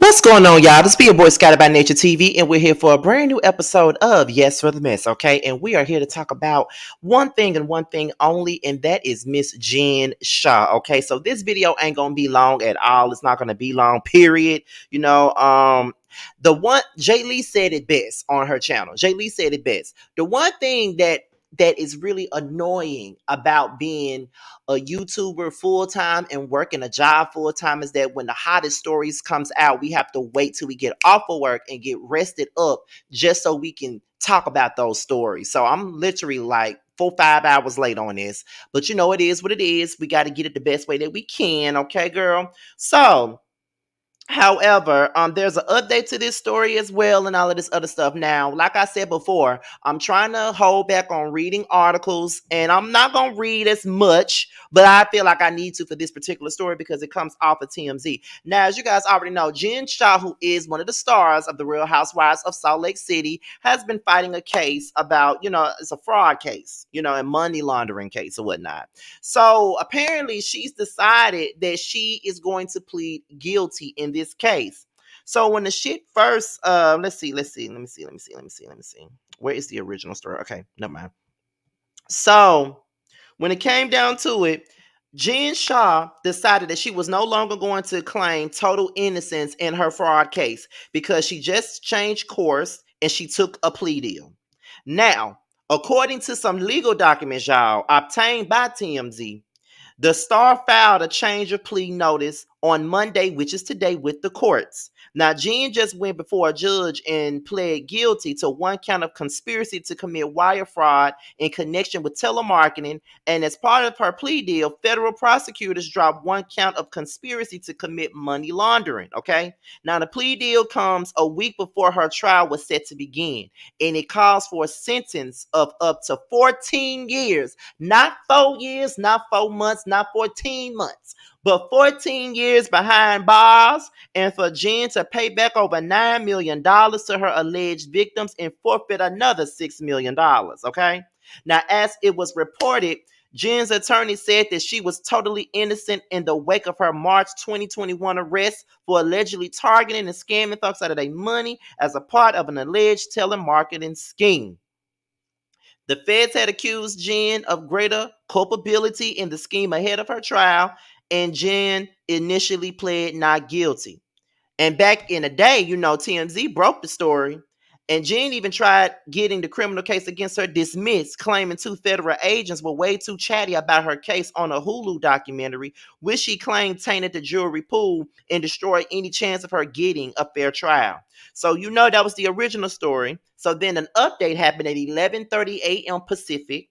What's going on, y'all? This be your boy Scotty by Nature TV, and we're here for a brand new episode of Yes for the Mess, okay? And we are here to talk about one thing and one thing only, and that is Miss Jen Shah, okay? So this video ain't gonna be long at all. It's not gonna be long, period. The one Jay Lee said it best on her channel. Jay Lee said it best. The one thing that is really annoying about being a YouTuber full time and working a job full time is that when the hottest stories comes out, we have to wait till we get off of work and get rested up just so we can talk about those stories. So I'm literally like 4 5 hours late on this, but it is what it is. We got to get it the best way that we can, okay, girl? So however, there's an update to this story as well and all of this other stuff. Now, like I said before, I'm trying to hold back on reading articles and I'm not going to read as much, but I feel like I need to for this particular story because it comes off of TMZ. Now, as you guys already know, Jen Shah, who is one of the stars of the Real Housewives of Salt Lake City, has been fighting a case about, it's a fraud case, and money laundering case or whatnot. So apparently she's decided that she is going to plead guilty in this case. So when the shit first, let me see. Where is the original story? Okay, never mind. So when it came down to it, Jen Shah decided that she was no longer going to claim total innocence in her fraud case because she just changed course and she took a plea deal. Now, according to some legal documents, y'all, obtained by TMZ, the star filed a change of plea notice on Monday, which is today, with the courts. Now, Jen just went before a judge and pled guilty to one count of conspiracy to commit wire fraud in connection with telemarketing. And as part of her plea deal, federal prosecutors dropped one count of conspiracy to commit money laundering. Okay. Now, the plea deal comes a week before her trial was set to begin, and it calls for a sentence of up to 14 years. Not 4 years, not 4 months, not 14 months, but 14 years behind bars, and for Jen to pay back over $9 million to her alleged victims and forfeit another $6 million. Okay? Now, as it was reported, Jen's attorney said that she was totally innocent in the wake of her March 2021 arrest for allegedly targeting and scamming folks out of their money as a part of an alleged telemarketing scheme. The feds had accused Jen of greater culpability in the scheme ahead of her trial, and Jen initially pled not guilty. And back in the day, TMZ broke the story, and Jen even tried getting the criminal case against her dismissed, claiming two federal agents were way too chatty about her case on a Hulu documentary, which she claimed tainted the jury pool and destroyed any chance of her getting a fair trial. So that was the original story. So then an update happened at 11:30 a.m. Pacific.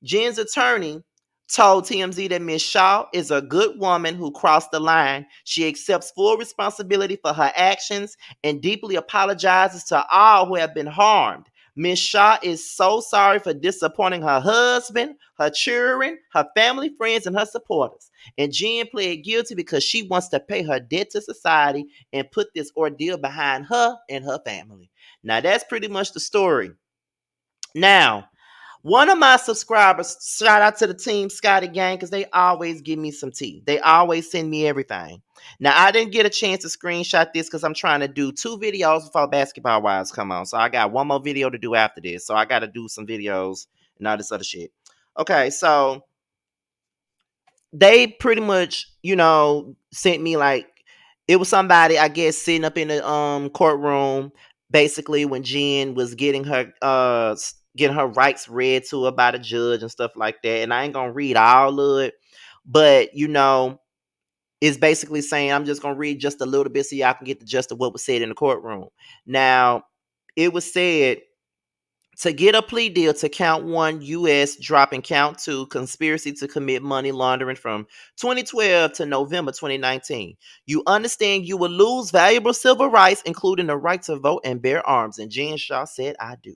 Jen's attorney told TMZ that Ms. Shaw is a good woman who crossed the line. She accepts full responsibility for her actions and deeply apologizes to all who have been harmed. Ms. Shaw is so sorry for disappointing her husband, her children, her family, friends, and her supporters. And Jen pled guilty because she wants to pay her debt to society and put this ordeal behind her and her family. Now, that's pretty much the story. Now, one of my subscribers, shout out to the Team Scotty gang, because they always give me some tea. They always send me everything. Now, I didn't get a chance to screenshot this because I'm trying to do 2 videos before Basketball Wives come on. So I got one more video to do after this. So I got to do some videos and all this other shit. Okay, so they pretty much, sent me like, it was somebody, I guess, sitting up in the courtroom basically when Jen was getting her rights read to her by the judge and stuff like that. And I ain't gonna read all of it, but it's basically saying, I'm just gonna read just a little bit so y'all can get the gist of what was said in the courtroom. Now, it was said, to get a plea deal to count one U.S. dropping count two conspiracy to commit money laundering from 2012 to November 2019. You understand you will lose valuable civil rights, including the right to vote and bear arms. And Jen Shaw said, I do.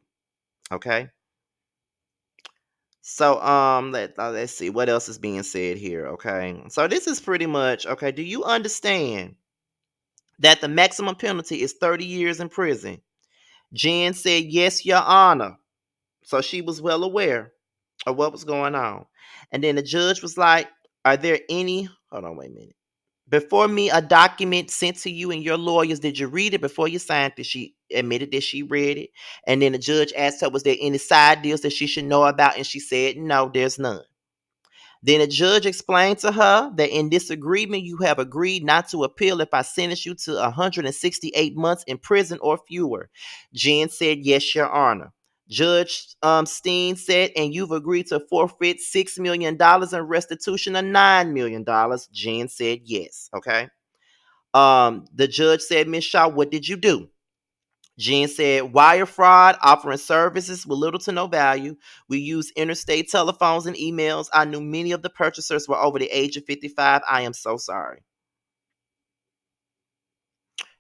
Okay. So let's see what else is being said here. Okay. So this is pretty much okay. Do you understand that the maximum penalty is 30 years in prison? Jen said, yes, Your Honor. So she was well aware of what was going on. And then the judge was like, are there any, hold on, wait a minute. Before me, a document sent to you and your lawyers. Did you read it before you signed it? She admitted that she read it. And then the judge asked her, was there any side deals that she should know about? And she said, no, there's none. Then the judge explained to her that in this agreement, you have agreed not to appeal if I sentence you to 168 months in prison or fewer. Jen said, yes, Your Honor. Judge Steen said, and you've agreed to forfeit $6 million and restitution of $9 million. Jen said, yes. Okay. The judge said, Miss Shaw, what did you do? Jen said, wire fraud, offering services with little to no value. We use interstate telephones and emails. I knew many of the purchasers were over the age of 55. I am so sorry.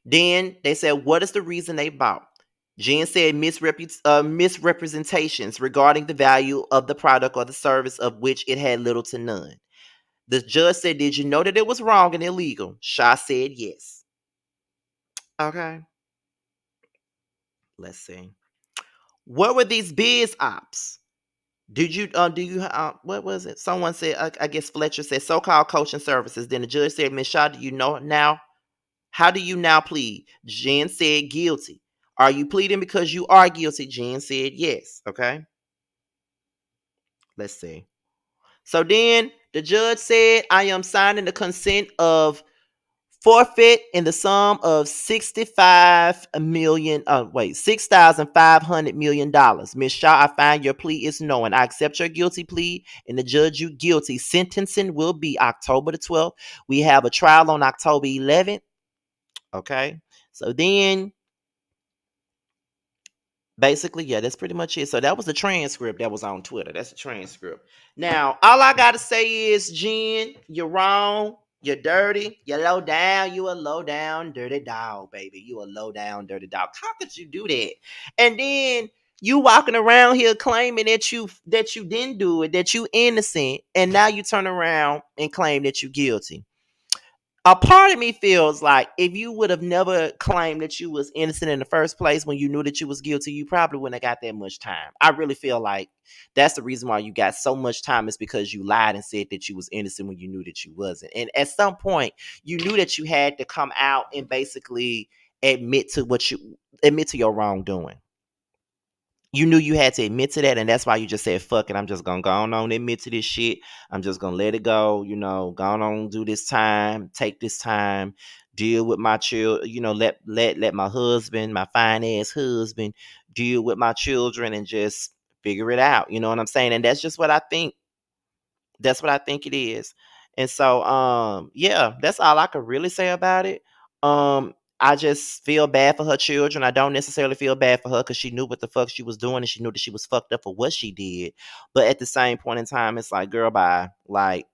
Then they said, what is the reason they bought? Jen said misrepresentations regarding the value of the product or the service of which it had little to none. The judge said, did you know that it was wrong and illegal? Shah said yes. Okay. Let's see. What were these biz ops? Did you do you what was it? Someone said I guess Fletcher said so-called coaching services. Then the judge said, Miss Shaw, do you know now? How do you now plead? Jen said guilty. Are you pleading because you are guilty? Jen said yes. Okay. Let's see. So then the judge said, I am signing the consent of forfeit in the sum of 65 million, $6,500 million. Ms. Shaw, I find your plea is knowing. I accept your guilty plea and the judge you guilty. Sentencing will be October the 12th. We have a trial on October 11th. Okay. So then basically, yeah, that's pretty much it. So that was the transcript that was on Twitter. That's the transcript. Now, all I gotta say is, Jen, you're wrong. You're dirty. You're low down. You a low down, dirty dog, baby. You a low down, dirty dog. How could you do that? And then you walking around here claiming that you didn't do it, that you innocent, and now you turn around and claim that you guilty. A part of me feels like if you would have never claimed that you was innocent in the first place when you knew that you was guilty, you probably wouldn't have got that much time. I really feel like that's the reason why you got so much time is because you lied and said that you was innocent when you knew that you wasn't. And at some point, you knew that you had to come out and basically admit to your wrongdoing. You knew you had to admit to that, and that's why you just said, fuck it, I'm just gonna go on and admit to this shit. I'm just gonna let it go, go on, do this time, take this time, deal with my child, let my husband, my fine ass husband, deal with my children and just figure it out. You know what I'm saying? And that's just what I think. That's what I think it is. And so yeah, that's all I could really say about it. I just feel bad for her children. I don't necessarily feel bad for her because she knew what the fuck she was doing and she knew that she was fucked up for what she did. But at the same point in time, it's like, girl, bye. Like,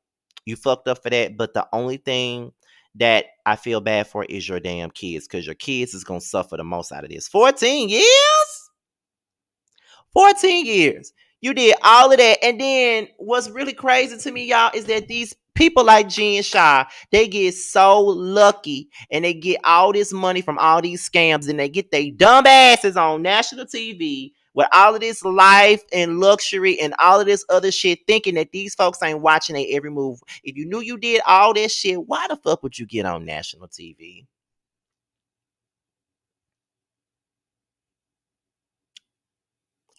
you fucked up for that. But the only thing that I feel bad for is your damn kids, because your kids is gonna suffer the most out of this. 14 years? 14 years. You did all of that. And then what's really crazy to me, y'all, is that these people like G and Shah, they get so lucky and they get all this money from all these scams and they get their dumb asses on national TV with all of this life and luxury and all of this other shit, thinking that these folks ain't watching their every move. If you knew you did all that shit, why the fuck would you get on national TV?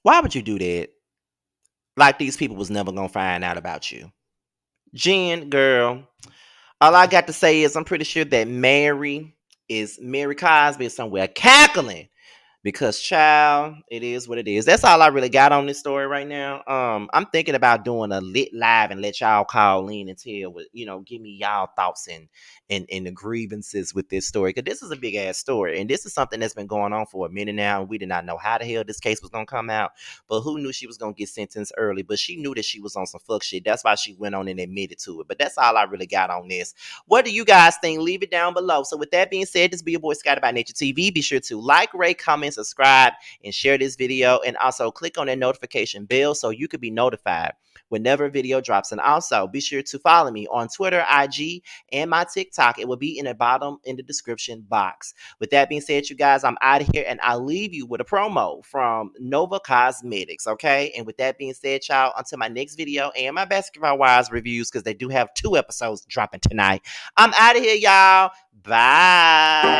Why would you do that? Like these people was never gonna find out about you. Jen, girl, all I got to say is I'm pretty sure that Mary Cosby is somewhere cackling because, child, it is what it is. That's all I really got on this story right now. I'm thinking about doing a lit live and let y'all call in and tell what, give me y'all thoughts and the grievances with this story, because this is a big ass story and this is something that's been going on for a minute now, and we did not know how the hell this case was gonna come out. But who knew she was gonna get sentenced early? But she knew that she was on some fuck shit. That's why she went on and admitted to it. But that's all I really got on this. What do you guys think? Leave it down below. So with that being said, this be your boy Scotty by Nature TV. Be sure to like, rate, comment, subscribe, and share this video, and also click on that notification bell so you could be notified whenever video drops. And also be sure to follow me on Twitter, IG, and my TikTok. It will be in the bottom in the description box. With that being said, you guys, I'm out of here and I'll leave you with a promo from Nova Cosmetics, okay? And with that being said, y'all, until my next video and my Basketball Wives reviews, because they do have 2 episodes dropping tonight, I'm out of here, y'all. Bye.